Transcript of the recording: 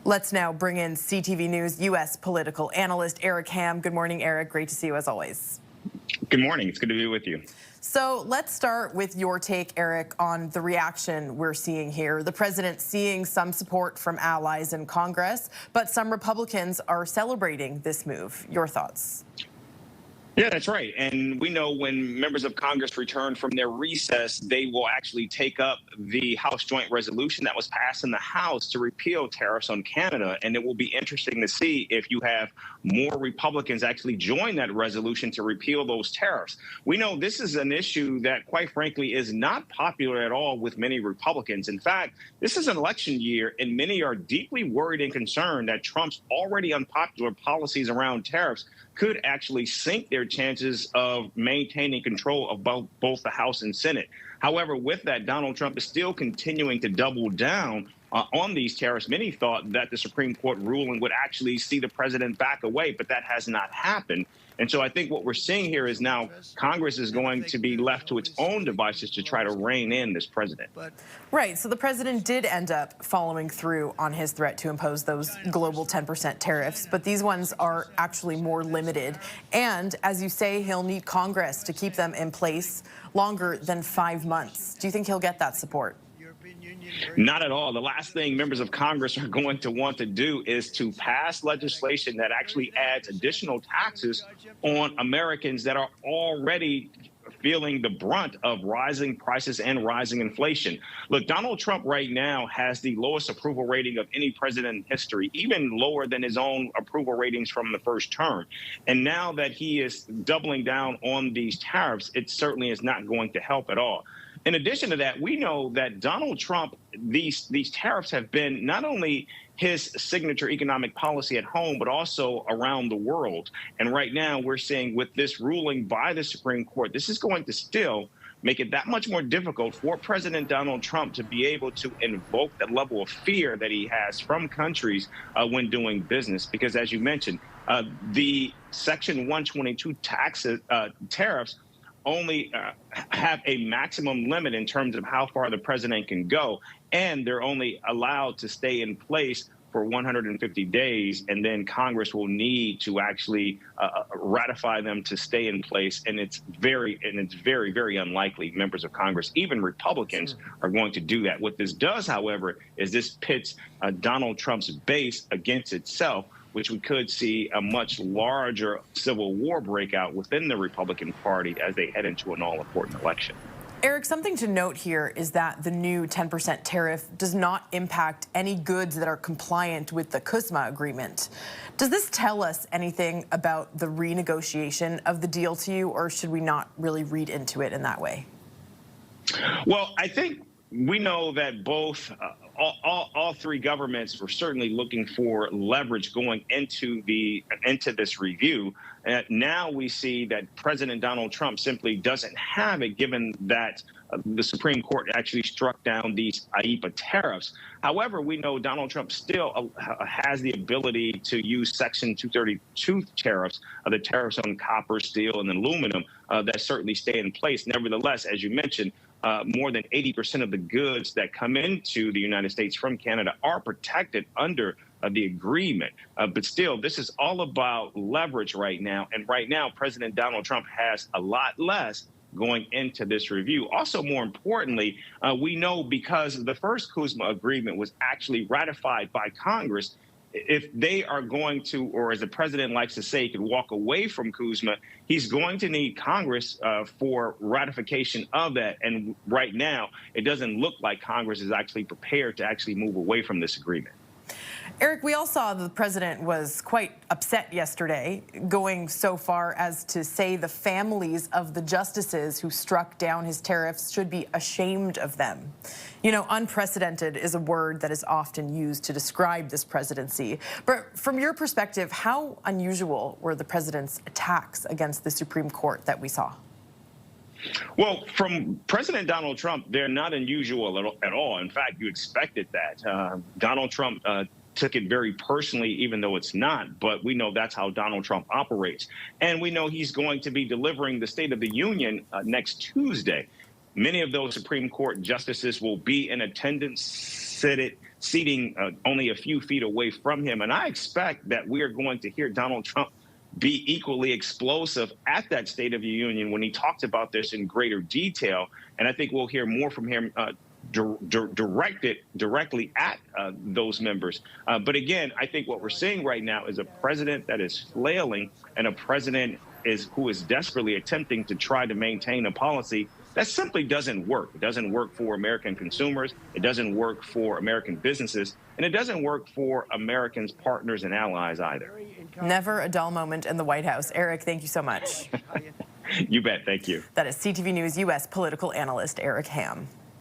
Let's now bring in CTV News U.S. political analyst Eric Ham. Good morning, Eric. Great to see you as always. Good morning. It's good to be with you. So let's start with your take, Eric, on the reaction we're seeing here. The president seeing some support from allies in Congress, but some Republicans are celebrating this move. Your thoughts? Yeah, that's right. And we know when members of Congress return from their recess, they will actually take up the House Joint Resolution that was passed in the House to repeal tariffs on Canada. And it will be interesting to see if you have more Republicans actually join that resolution to repeal those tariffs. We know this is an issue that, quite frankly, is not popular at all with many Republicans. In fact, this is an election year, and many are deeply worried and concerned that Trump's already unpopular policies around tariffs could actually sink their chances of maintaining control of both the House and Senate. However, with that, Donald Trump is still continuing to double down on these tariffs. Many thought that the Supreme Court ruling would actually see the president back away, but that has not happened. And so I think what we're seeing here is now Congress is going to be left to its own devices to try to rein in this president. Right. So the president did end up following through on his threat to impose those global 10% tariffs, but these ones are actually more limited. And as you say, he'll need Congress to keep them in place longer than 5 months. Do you think he'll get that support? Not at all. The last thing members of Congress are going to want to do is to pass legislation that actually adds additional taxes on Americans that are already feeling the brunt of rising prices and rising inflation. Look, Donald Trump right now has the lowest approval rating of any president in history, even lower than his own approval ratings from the first term. And now that he is doubling down on these tariffs, it certainly is not going to help at all. In addition to that, we know that Donald Trump, these tariffs have been not only his signature economic policy at home, but also around the world. And right now we're seeing with this ruling by the Supreme Court, this is going to still make it that much more difficult for President Donald Trump to be able to invoke the level of fear that he has from countries when doing business. Because as you mentioned, the Section 122 tariffs only have a maximum limit in terms of how far the president can go, and they're only allowed to stay in place for 150 days, and then Congress will need to actually ratify them to stay in place. And it's very, very unlikely members of Congress, even Republicans, are going to do that. What this does, however, is this pits Donald Trump's base against itself, which we could see a much larger civil war breakout within the Republican Party as they head into an all-important election. Eric, something to note here is that the new 10% tariff does not impact any goods that are compliant with the CUSMA agreement. Does this tell us anything about the renegotiation of the deal to you, or should we not really read into it in that way? Well, I think we know that both all three governments were certainly looking for leverage going into this review. Now we see that President Donald Trump simply doesn't have it, given that the Supreme Court actually struck down these IEEPA tariffs. However, we know Donald Trump still has the ability to use Section 232 tariffs, the tariffs on copper, steel, and aluminum that certainly stay in place. Nevertheless, as you mentioned, more than 80% of the goods that come into the United States from Canada are protected under the agreement. But still, this is all about leverage right now. And right now, President Donald Trump has a lot less going into this review. Also, more importantly, we know because the first CUSMA agreement was actually ratified by Congress, if they are going to, or as the president likes to say, could walk away from CUSMA, he's going to need Congress for ratification of that. And right now, it doesn't look like Congress is actually prepared to actually move away from this agreement. Eric, we all saw the president was quite upset yesterday, going so far as to say the families of the justices who struck down his tariffs should be ashamed of them. You know, unprecedented is a word that is often used to describe this presidency. But from your perspective, how unusual were the president's attacks against the Supreme Court that we saw? Well, from President Donald Trump, they're not unusual at all. In fact, you expected that. Donald Trump took it very personally, even though it's not. But we know that's how Donald Trump operates. And we know he's going to be delivering the State of the Union next Tuesday. Many of those Supreme Court justices will be in attendance, seating only a few feet away from him. And I expect that we are going to hear Donald Trump be equally explosive at that State of the Union when he talks about this in greater detail. And I think we'll hear more from him directly at those members. But again, I think what we're seeing right now is a president that is flailing and a president who is desperately attempting to try to maintain a policy that simply doesn't work. It doesn't work for American consumers. It doesn't work for American businesses. And it doesn't work for Americans' partners and allies either. Never a dull moment in the White House. Eric, thank you so much. You bet. Thank you. That is CTV News U.S. political analyst Eric Ham.